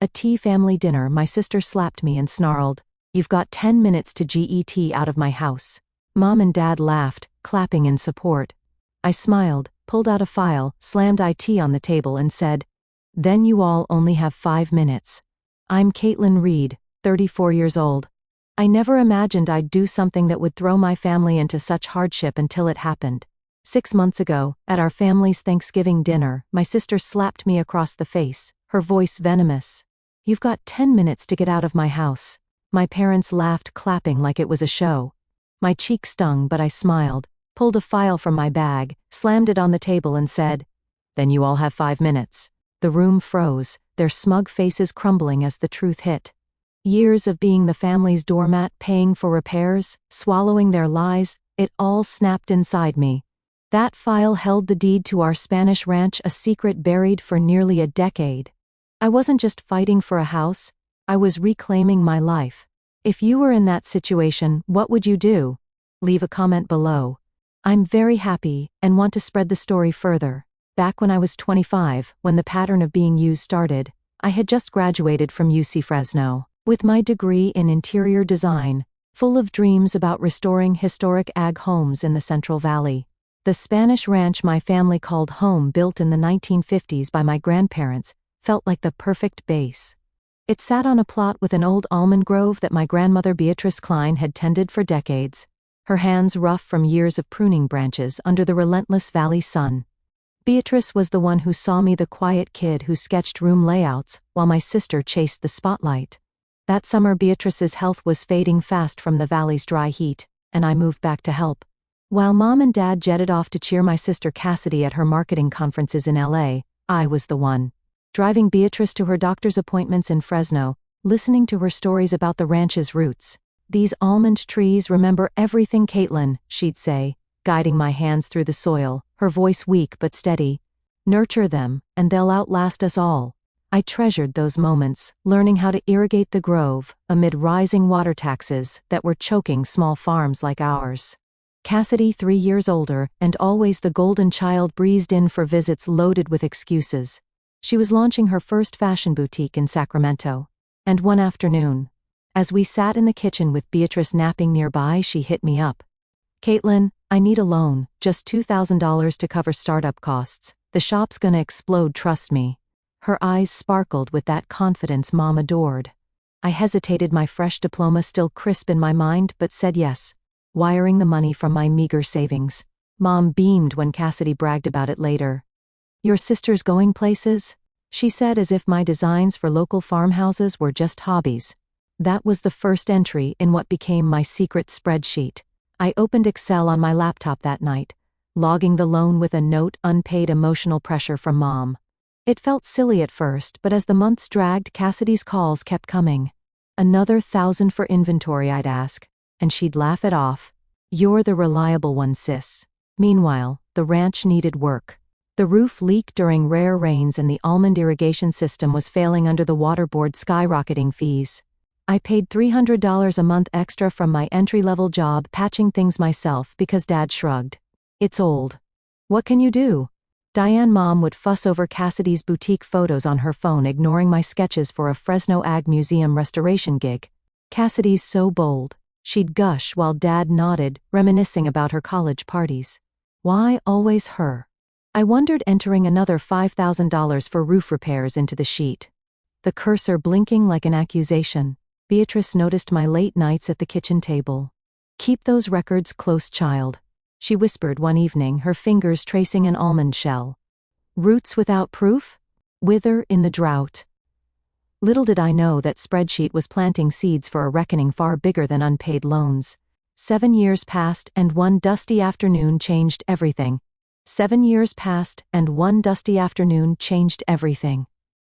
A tea family dinner. My sister slapped me and snarled, "You've got 10 minutes to get out of my house." Mom and Dad laughed, clapping in support. I smiled, pulled out a file, slammed IT on the table and said, "Then you all only have 5 minutes. I'm Caitlin Reed, 34 years old. I never imagined I'd do something that would throw my family into such hardship until it happened. 6 months ago, at our family's Thanksgiving dinner, my sister slapped me across the face, her voice venomous. "You've got 10 minutes to get out of my house." My parents laughed, clapping like it was a show. My cheek stung, but I smiled, pulled a file from my bag, slammed it on the table and said, "Then you all have 5 minutes. The room froze, their smug faces crumbling as the truth hit. Years of being the family's doormat, paying for repairs, swallowing their lies, it all snapped inside me. That file held the deed to our Spanish ranch, a secret buried for nearly a decade. I wasn't just fighting for a house, I was reclaiming my life. If you were in that situation, what would you do? Leave a comment below. I'm very happy and want to spread the story further. Back when I was 25, when the pattern of being used started, I had just graduated from UC Fresno, with my degree in interior design, full of dreams about restoring historic ag homes in the Central Valley. The Spanish ranch my family called home, built in the 1950s by my grandparents, felt like the perfect base. It sat on a plot with an old almond grove that my grandmother Beatrice Klein had tended for decades, her hands rough from years of pruning branches under the relentless valley sun. Beatrice was the one who saw me, the quiet kid who sketched room layouts, while my sister chased the spotlight. That summer Beatrice's health was fading fast from the valley's dry heat, and I moved back to help. While Mom and Dad jetted off to cheer my sister Cassidy at her marketing conferences in LA, I was the one driving Beatrice to her doctor's appointments in Fresno, listening to her stories about the ranch's roots. "These almond trees remember everything, Caitlin," she'd say, guiding my hands through the soil, her voice weak but steady. "Nurture them, and they'll outlast us all." I treasured those moments, learning how to irrigate the grove, amid rising water taxes that were choking small farms like ours. Cassidy, 3 years older, and always the golden child, breezed in for visits loaded with excuses. She was launching her first fashion boutique in Sacramento. And one afternoon, as we sat in the kitchen with Beatrice napping nearby, she hit me up. "Caitlin, I need a loan, just $2,000 to cover startup costs. The shop's gonna explode, trust me." Her eyes sparkled with that confidence Mom adored. I hesitated, my fresh diploma still crisp in my mind, but said yes, wiring the money from my meager savings. Mom beamed when Cassidy bragged about it later. "Your sister's going places?" she said, as if my designs for local farmhouses were just hobbies. That was the first entry in what became my secret spreadsheet. I opened Excel on my laptop that night, logging the loan with a note: unpaid emotional pressure from Mom. It felt silly at first, but as the months dragged, Cassidy's calls kept coming. "Another 1,000 for inventory," I'd ask, and she'd laugh it off. "You're the reliable one, sis." Meanwhile, the ranch needed work. The roof leaked during rare rains and the almond irrigation system was failing under the water board's skyrocketing fees. I paid $300 a month extra from my entry-level job patching things myself because Dad shrugged. "It's old. What can you do?" Diane, Mom, would fuss over Cassidy's boutique photos on her phone, ignoring my sketches for a Fresno Ag Museum restoration gig. "Cassidy's so bold," she'd gush while Dad nodded, reminiscing about her college parties. Why always her? I wondered, entering another $5,000 for roof repairs into the sheet. The cursor blinking like an accusation. Beatrice noticed my late nights at the kitchen table. "Keep those records close, child," she whispered one evening, her fingers tracing an almond shell. "Roots without proof? Wither in the drought." Little did I know that spreadsheet was planting seeds for a reckoning far bigger than unpaid loans. 7 years passed, and one dusty afternoon changed everything. 7 years passed, and one dusty afternoon changed everything.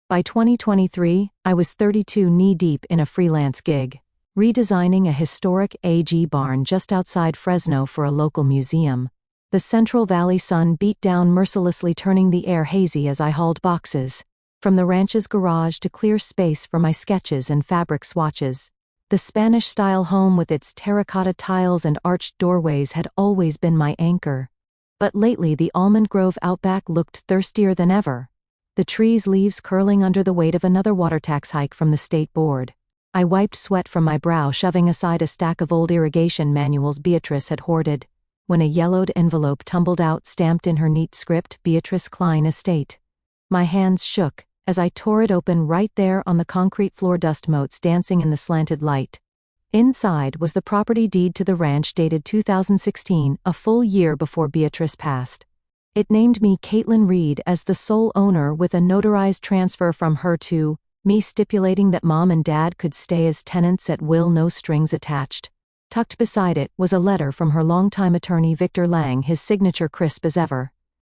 By 2023, I was 32, knee-deep in a freelance gig, redesigning a historic AG barn just outside Fresno for a local museum. The Central Valley sun beat down mercilessly, turning the air hazy as I hauled boxes from the ranch's garage to clear space for my sketches and fabric swatches. The Spanish-style home with its terracotta tiles and arched doorways had always been my anchor. But lately the almond grove outback looked thirstier than ever. the tree's leaves curling under the weight of another water tax hike from the state board. I wiped sweat from my brow, shoving aside a stack of old irrigation manuals Beatrice had hoarded, when a yellowed envelope tumbled out, stamped in her neat script, Beatrice Klein Estate. My hands shook as I tore it open. Right there on the concrete floor, dust motes dancing in the slanted light. Inside was the property deed to the ranch, dated 2016, a full year before Beatrice passed. It named me, Caitlin Reed, as the sole owner, with a notarized transfer from her to me, stipulating that Mom and Dad could stay as tenants at will, no strings attached. Tucked beside it was a letter from her longtime attorney Victor Lang, his signature crisp as ever.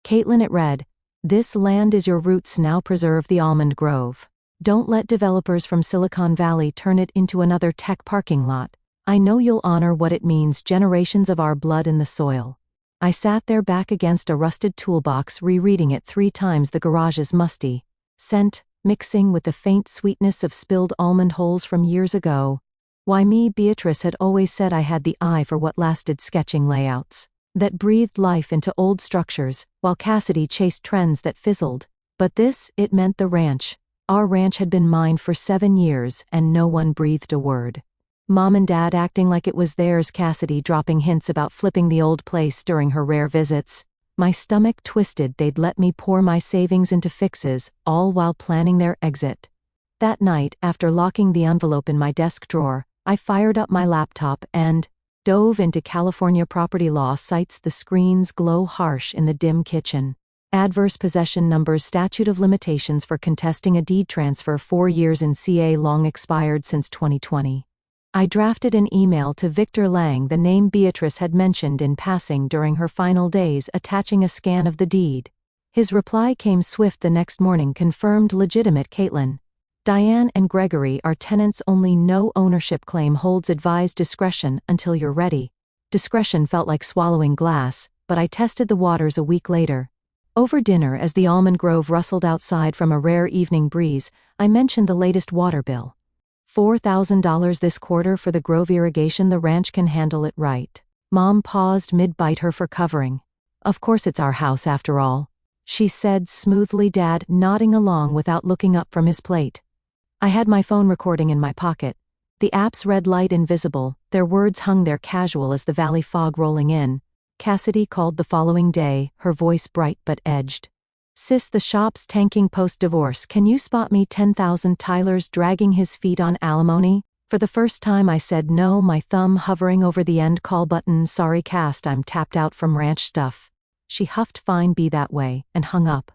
Caitlin, it read, "This land is your roots now, preserve the almond grove. Don't let developers from Silicon Valley turn it into another tech parking lot. I know you'll honor what it means, generations of our blood in the soil." I sat there, back against a rusted toolbox, rereading it 3 times, the garage's musty scent mixing with the faint sweetness of spilled almond holes from years ago. Why me? Beatrice had always said I had the eye for what lasted, sketching layouts that breathed life into old structures, while Cassidy chased trends that fizzled. But this, it meant the ranch. Our ranch had been mine for 7 years, and no one breathed a word. Mom and Dad acting like it was theirs, Cassidy dropping hints about flipping the old place during her rare visits. My stomach twisted. They'd let me pour my savings into fixes, all while planning their exit. That night, after locking the envelope in my desk drawer, I fired up my laptop and dove into California property law sites. The screens glow harsh in the dim kitchen. Adverse possession numbers, statute of limitations for contesting a deed transfer, 4 years in CA, long expired since 2020. I drafted an email to Victor Lang, the name Beatrice had mentioned in passing during her final days, attaching a scan of the deed. His reply came swift the next morning, confirmed, legitimate. Caitlin, Diane and Gregory are tenants only, no ownership claim holds, advise discretion until you're ready. Discretion felt like swallowing glass, but I tested the waters a week later. Over dinner, as the almond grove rustled outside from a rare evening breeze, I mentioned the latest water bill. $4,000 this quarter for the grove irrigation. The ranch can handle it, right? Mom paused mid-bite, her for covering. Of course, it's our house after all, she said smoothly, Dad nodding along without looking up from his plate. I had my phone recording in my pocket. The app's red light invisible, their words hung there casual as the valley fog rolling in. Cassidy called the following day, her voice bright but edged. "Sis, the shop's tanking post-divorce. Can you spot me 10,000? Tyler's dragging his feet on alimony." For the first time I said no, my thumb hovering over the end call button. "Sorry, Cast, I'm tapped out from ranch stuff." She huffed, "Fine, be that way," and hung up.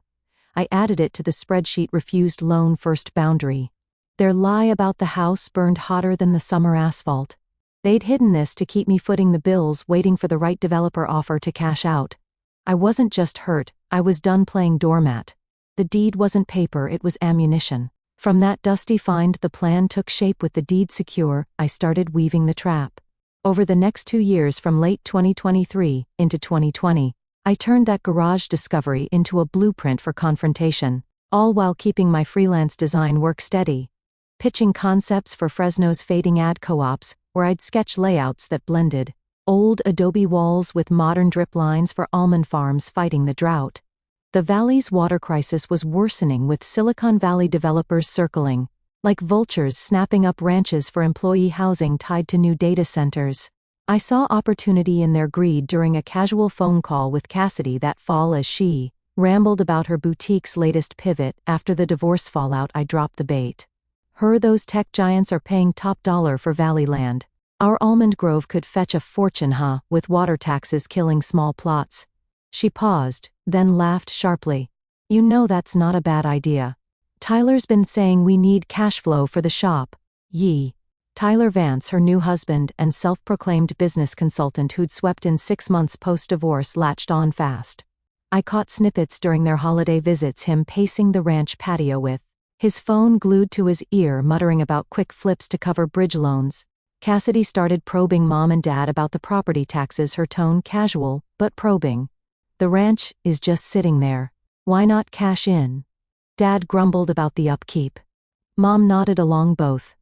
I added it to the spreadsheet, refused loan, first boundary. Their lie about the house burned hotter than the summer asphalt. They'd hidden this to keep me footing the bills, waiting for the right developer offer to cash out. I wasn't just hurt, I was done playing doormat. The deed wasn't paper, it was ammunition. From that dusty find, the plan took shape. With the deed secure, I started weaving the trap. Over the next 2 years, from late 2023 into 2020, I turned that garage discovery into a blueprint for confrontation, all while keeping my freelance design work steady. Pitching concepts for Fresno's fading ad co-ops, where I'd sketch layouts that blended old adobe walls with modern drip lines for almond farms fighting the drought. The valley's water crisis was worsening, with Silicon Valley developers circling like vultures, snapping up ranches for employee housing tied to new data centers. I saw opportunity in their greed during a casual phone call with Cassidy that fall as she rambled about her boutique's latest pivot. After the divorce fallout, I dropped the bait. "Those tech giants are paying top dollar for valley land. Our almond grove could fetch a fortune, huh, with water taxes killing small plots." She paused, then laughed sharply. "You know that's not a bad idea. Tyler's been saying we need cash flow for the shop." Tyler Vance, her new husband and self-proclaimed business consultant who'd swept in 6 months post-divorce, latched on fast. I caught snippets during their holiday visits, him pacing the ranch patio with his phone glued to his ear, muttering about quick flips to cover bridge loans. Cassidy started probing Mom and Dad about the property taxes, her tone casual, but probing. "The ranch is just sitting there. Why not cash in?" Dad grumbled about the upkeep. Mom nodded along, both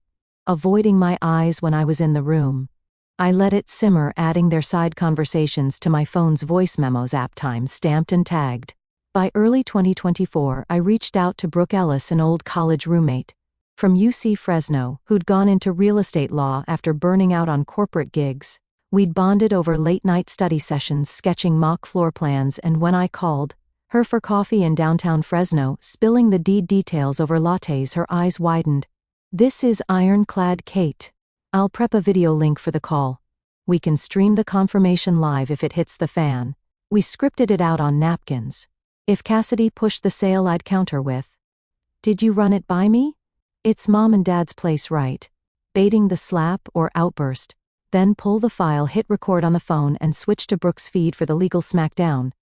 avoiding my eyes when I was in the room. I let it simmer, adding their side conversations to my phone's voice memos app, time stamped and tagged. By early 2024, I reached out to Brooke Ellis, an old college roommate from UC Fresno, who'd gone into real estate law after burning out on corporate gigs. We'd bonded over late-night study sessions sketching mock floor plans, and when I called her for coffee in downtown Fresno, spilling the deed details over lattes, her eyes widened. "This is ironclad, Kate. I'll prep a video link for the call. We can stream the confirmation live if it hits the fan." We scripted it out on napkins. If Cassidy pushed the sale, I'd counter with, "Did you run it by me? It's Mom and Dad's place, right?" Baiting the slap or outburst. Then pull the file, hit record on the phone, and switch to Brooke's feed for the legal smackdown.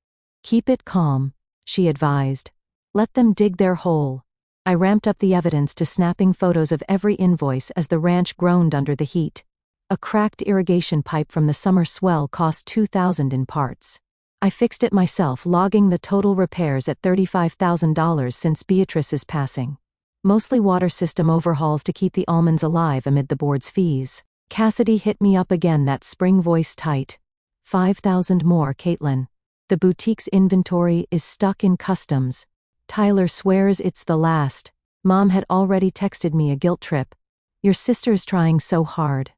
"Keep it calm," she advised. "Let them dig their hole." I ramped up the evidence to snapping photos of every invoice as the ranch groaned under the heat. A cracked irrigation pipe from the summer swell cost $2,000 in parts. I fixed it myself, logging the total repairs at $35,000 since Beatrice's passing. Mostly water system overhauls to keep the almonds alive amid the board's fees. Cassidy hit me up again, that spring voice tight. "$5,000 more, Caitlin. The boutique's inventory is stuck in customs. Tyler swears it's the last." Mom had already texted me a guilt trip. "Your sister's trying so hard."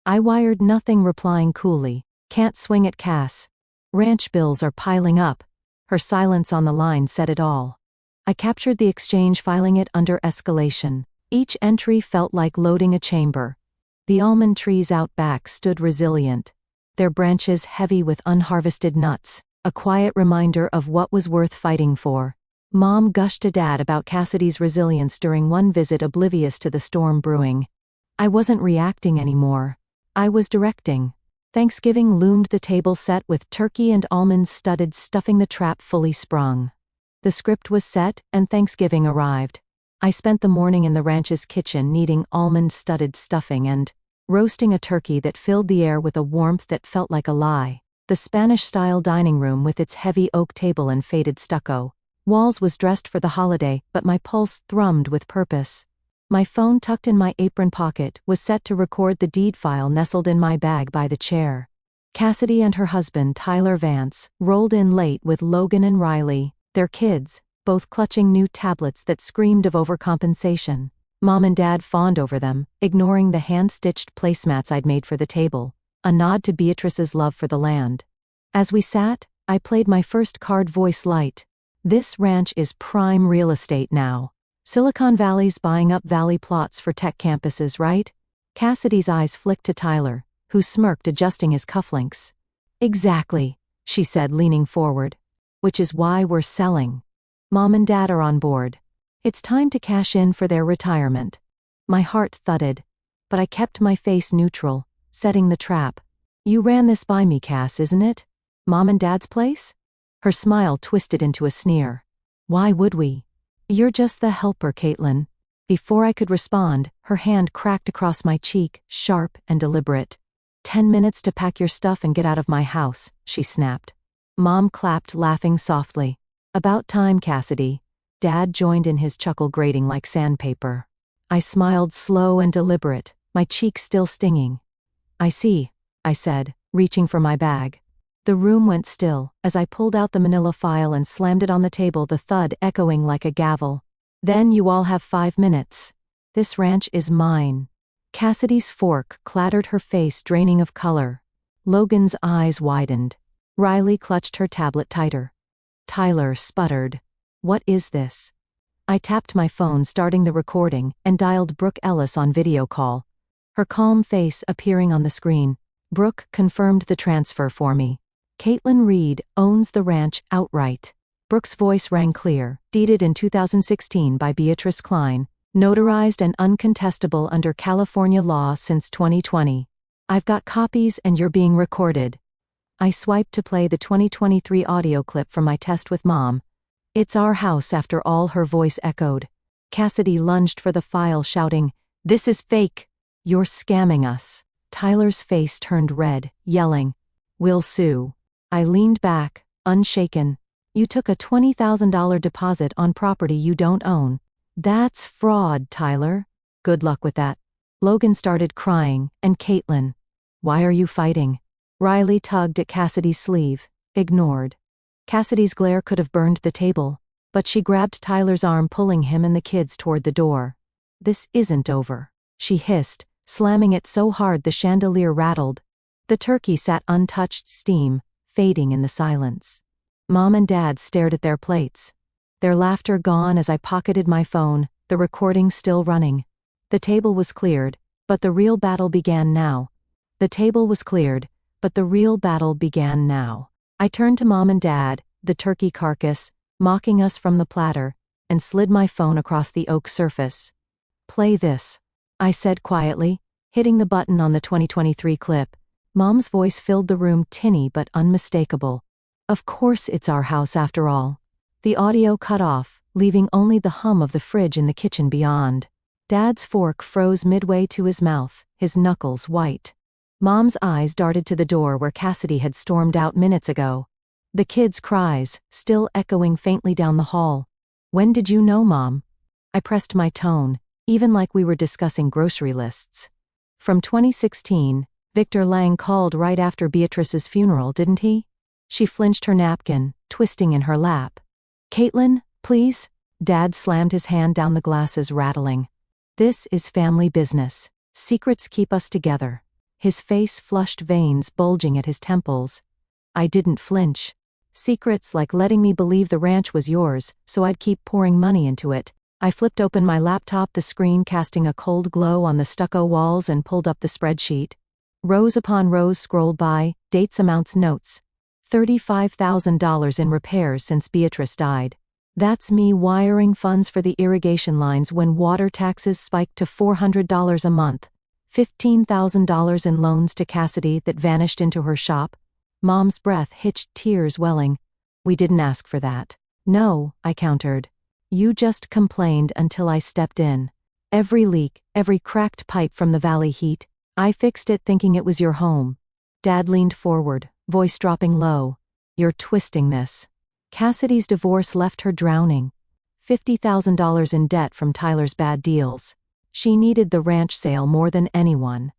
I wired nothing, replying coolly, "Can't swing it, Cass. Ranch bills are piling up." Her silence on the line said it all. I captured the exchange, filing it under escalation. Each entry felt like loading a chamber. The almond trees out back stood resilient, their branches heavy with unharvested nuts, a quiet reminder of what was worth fighting for. Mom gushed to Dad about Cassidy's resilience during one visit, oblivious to the storm brewing. I wasn't reacting anymore. I was directing. Thanksgiving loomed, the table set with turkey and almonds studded, stuffing the trap fully sprung. The script was set, and Thanksgiving arrived. I spent the morning in the ranch's kitchen kneading almond-studded stuffing and roasting a turkey that filled the air with a warmth that felt like a lie. The Spanish-style dining room with its heavy oak table and faded stucco walls was dressed for the holiday, but my pulse thrummed with purpose. My phone, tucked in my apron pocket, was set to record the deed file nestled in my bag by the chair. Cassidy and her husband, Tyler Vance, rolled in late with Logan and Riley, their kids, both clutching new tablets that screamed of overcompensation. Mom and Dad fawned over them, ignoring the hand-stitched placemats I'd made for the table, a nod to Beatrice's love for the land. As we sat, I played my first card, voice light. "This ranch is prime real estate now. Silicon Valley's buying up valley plots for tech campuses, right?" Cassidy's eyes flicked to Tyler, who smirked, adjusting his cufflinks. "Exactly," she said, leaning forward. "Which is why we're selling. Mom and Dad are on board. It's time to cash in for their retirement." My heart thudded, but I kept my face neutral, setting the trap. "You ran this by me, Cass, isn't it? Mom and Dad's place?" Her smile twisted into a sneer. "Why would we? You're just the helper, Caitlin." Before I could respond, her hand cracked across my cheek, sharp and deliberate. 10 minutes to pack your stuff and get out of my house," she snapped. Mom clapped, laughing softly. "About time, Cassidy." Dad joined in, his chuckle grating like sandpaper. I smiled, slow and deliberate, my cheeks still stinging. "I see," I said, reaching for my bag. The room went still as I pulled out the manila file and slammed it on the table, the thud echoing like a gavel. "Then you all have 5 minutes. This ranch is mine." Cassidy's fork clattered, her face draining of color. Logan's eyes widened. Riley clutched her tablet tighter. Tyler sputtered. "What is this?" I tapped my phone, starting the recording, and dialed Brooke Ellis on video call. Her calm face appearing on the screen. Brooke confirmed the transfer for me. "Caitlin Reed owns the ranch outright." Brooke's voice rang clear. "Deeded in 2016 by Beatrice Klein. Notarized and uncontestable under California law since 2020. I've got copies and you're being recorded." I swiped to play the 2023 audio clip from my test with Mom. "It's our house after all," her voice echoed. Cassidy lunged for the file, shouting, "This is fake. You're scamming us." Tyler's face turned red, yelling, "We'll sue." I leaned back, unshaken. "You took a $20,000 deposit on property you don't own. That's fraud, Tyler. Good luck with that." Logan started crying, and Caitlin. "Why are you fighting?" Riley tugged at Cassidy's sleeve. "Ignored." Cassidy's glare could have burned the table, but she grabbed Tyler's arm, pulling him and the kids toward the door. "This isn't over," she hissed, slamming it so hard the chandelier rattled. The turkey sat untouched, steam fading in the silence. Mom and Dad stared at their plates, their laughter gone as I pocketed my phone, the recording still running. The table was cleared, but the real battle began now. The table was cleared, but the real battle began now. I turned to Mom and Dad, the turkey carcass, mocking us from the platter, and slid my phone across the oak surface. "Play this," I said quietly, hitting the button on the 2023 clip. Mom's voice filled the room, tinny but unmistakable. Of course it's our house after all. The audio cut off, leaving only the hum of the fridge in the kitchen beyond. Dad's fork froze midway to his mouth, his knuckles white. Mom's eyes darted to the door where Cassidy had stormed out minutes ago. The kids' cries, still echoing faintly down the hall. "When did you know, Mom?" I pressed my tone, even like we were discussing grocery lists. "From 2016, Victor Lang called right after Beatrice's funeral, didn't he?" She flinched her napkin, twisting in her lap. "Caitlin, please?" Dad slammed his hand down, the glasses rattling. "This is family business. Secrets keep us together." His face flushed, veins bulging at his temples. I didn't flinch. "Secrets like letting me believe the ranch was yours, so I'd keep pouring money into it." I flipped open my laptop, the screen casting a cold glow on the stucco walls, and pulled up the spreadsheet. Rows upon rows scrolled by, dates, amounts, notes. $35,000 in repairs since Beatrice died. That's me wiring funds for the irrigation lines when water taxes spiked to $400 a month. $15,000 in loans to Cassidy that vanished into her shop. Mom's breath hitched, tears welling. "We didn't ask for that." "No," I countered. "You just complained until I stepped in. Every leak, every cracked pipe from the valley heat, I fixed it thinking it was your home." Dad leaned forward, voice dropping low. "You're twisting this. Cassidy's divorce left her drowning. $50,000 in debt from Tyler's bad deals. She needed the ranch sale more than anyone."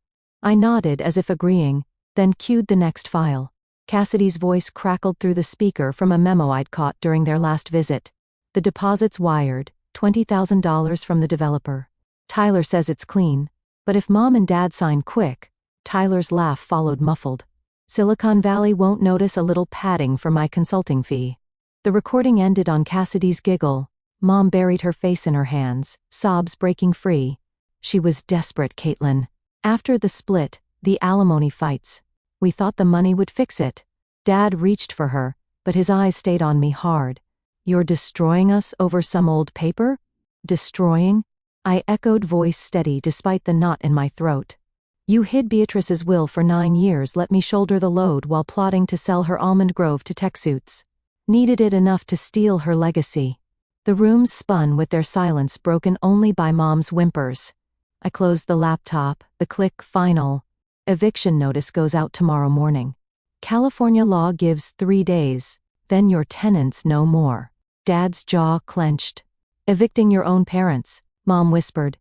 I nodded as if agreeing, then cued the next file. Cassidy's voice crackled through the speaker from a memo I'd caught during their last visit. "The deposit's wired, $20,000 from the developer. Tyler says it's clean, but if Mom and Dad sign quick." Tyler's laugh followed, muffled. "Silicon Valley won't notice a little padding for my consulting fee." The recording ended on Cassidy's giggle. Mom buried her face in her hands, sobs breaking free. She was desperate, Caitlin. After the split, the alimony fights, we thought the money would fix it. Dad reached for her, but his eyes stayed on me hard. "You're destroying us over some old paper?" "Destroying?" I echoed, voice steady despite the knot in my throat. "You hid Beatrice's will for 9 years, let me shoulder the load while plotting to sell her Almond Grove to TechSuits. Needed it enough to steal her legacy." The rooms spun with their silence broken only by Mom's whimpers. I closed the laptop, the click, final. "Eviction notice goes out tomorrow morning. California law gives 3 days, then your tenants no more." Dad's jaw clenched. "Evicting your own parents," Mom whispered.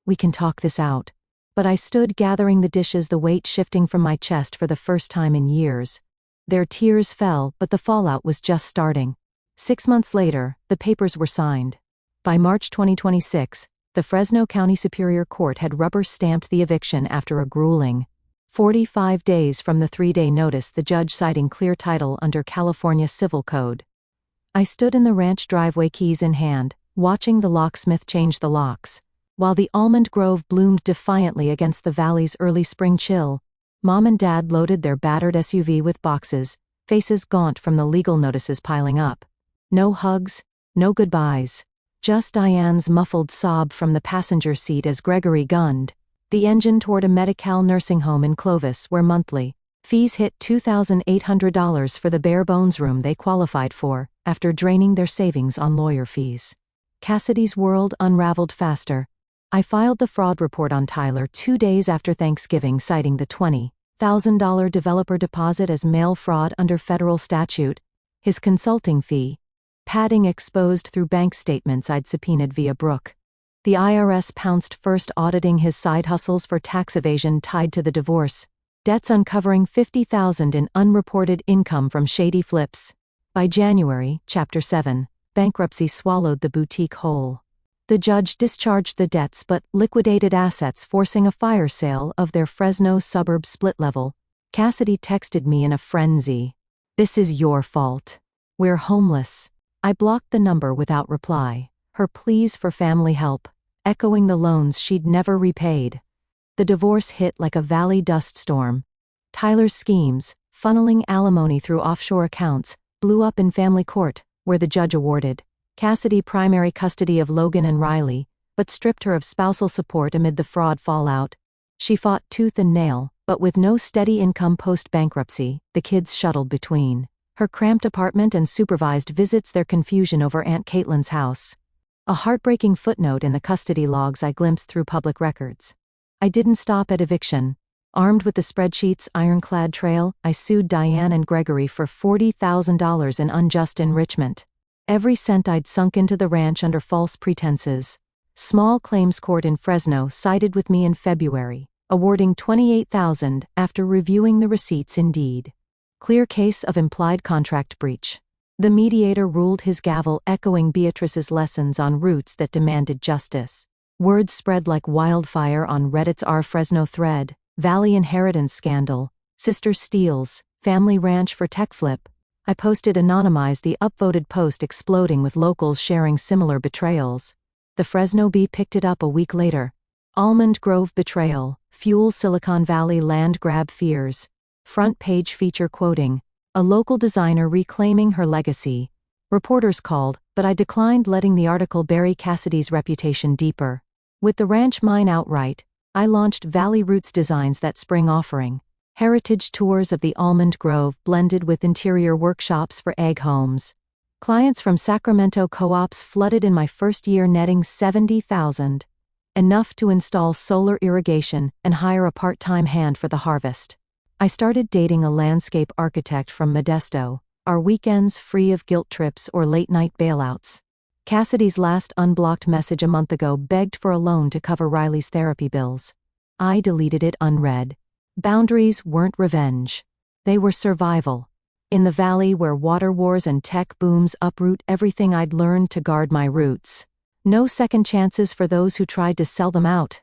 "We can talk this out." But I stood gathering the dishes, the weight shifting from my chest for the first time in years. Their tears fell, but the fallout was just starting. 6 months later, the papers were signed. By March 2026, the Fresno County Superior Court had rubber-stamped the eviction after a grueling 45 days from the 3-day notice, the judge citing clear title under California Civil Code. I stood in the ranch driveway, keys in hand, watching the locksmith change the locks. While the almond grove bloomed defiantly against the valley's early spring chill, Mom and Dad loaded their battered SUV with boxes, faces gaunt from the legal notices piling up. No hugs, no goodbyes. Just Diane's muffled sob from the passenger seat as Gregory gunned the engine toward a Medi-Cal nursing home in Clovis, where monthly fees hit $2,800 for the bare-bones room they qualified for, after draining their savings on lawyer fees. Cassidy's world unraveled faster. I filed the fraud report on Tyler 2 days after Thanksgiving, citing the $20,000 developer deposit as mail fraud under federal statute. His consulting fee, padding exposed through bank statements I'd subpoenaed via Brooke. The IRS pounced first, auditing his side hustles for tax evasion tied to the divorce. Debts uncovering $50,000 in unreported income from shady flips. By January, Chapter 7, bankruptcy swallowed the boutique whole. The judge discharged the debts but liquidated assets, forcing a fire sale of their Fresno suburb split level. Cassidy texted me in a frenzy. "This is your fault. We're homeless." I blocked the number without reply, her pleas for family help echoing the loans she'd never repaid. The divorce hit like a valley dust storm. Tyler's schemes, funneling alimony through offshore accounts, blew up in family court, where the judge awarded Cassidy primary custody of Logan and Riley, but stripped her of spousal support amid the fraud fallout. She fought tooth and nail, but with no steady income post-bankruptcy, the kids shuttled between her cramped apartment and supervised visits, their confusion over Aunt Caitlin's house. A heartbreaking footnote in the custody logs I glimpsed through public records. I didn't stop at eviction. Armed with the spreadsheet's ironclad trail, I sued Diane and Gregory for $40,000 in unjust enrichment. Every cent I'd sunk into the ranch under false pretenses. Small claims court in Fresno sided with me in February, awarding $28,000 after reviewing the receipts. Indeed. Clear case of implied contract breach. The mediator ruled his gavel, echoing Beatrice's lessons on roots that demanded justice. Words spread like wildfire on Reddit's r/Fresno thread. Valley inheritance scandal, sister steals, family ranch for tech flip. I posted anonymized, the upvoted post exploding with locals sharing similar betrayals. The Fresno Bee picked it up a week later. Almond Grove betrayal, fuel Silicon Valley land grab fears. Front page feature quoting a local designer reclaiming her legacy. Reporters called, but I declined letting the article bury Cassidy's reputation deeper. With the ranch mine outright, I launched Valley Roots Designs that spring, offering heritage tours of the Almond Grove blended with interior workshops for egg homes. Clients from Sacramento co-ops flooded in my first year, netting $70,000. Enough to install solar irrigation and hire a part-time hand for the harvest. I started dating a landscape architect from Modesto, our weekends free of guilt trips or late-night bailouts. Cassidy's last unblocked message a month ago begged for a loan to cover Riley's therapy bills. I deleted it unread. Boundaries weren't revenge. They were survival. In the valley where water wars and tech booms uproot everything I'd learned to guard my roots. No second chances for those who tried to sell them out.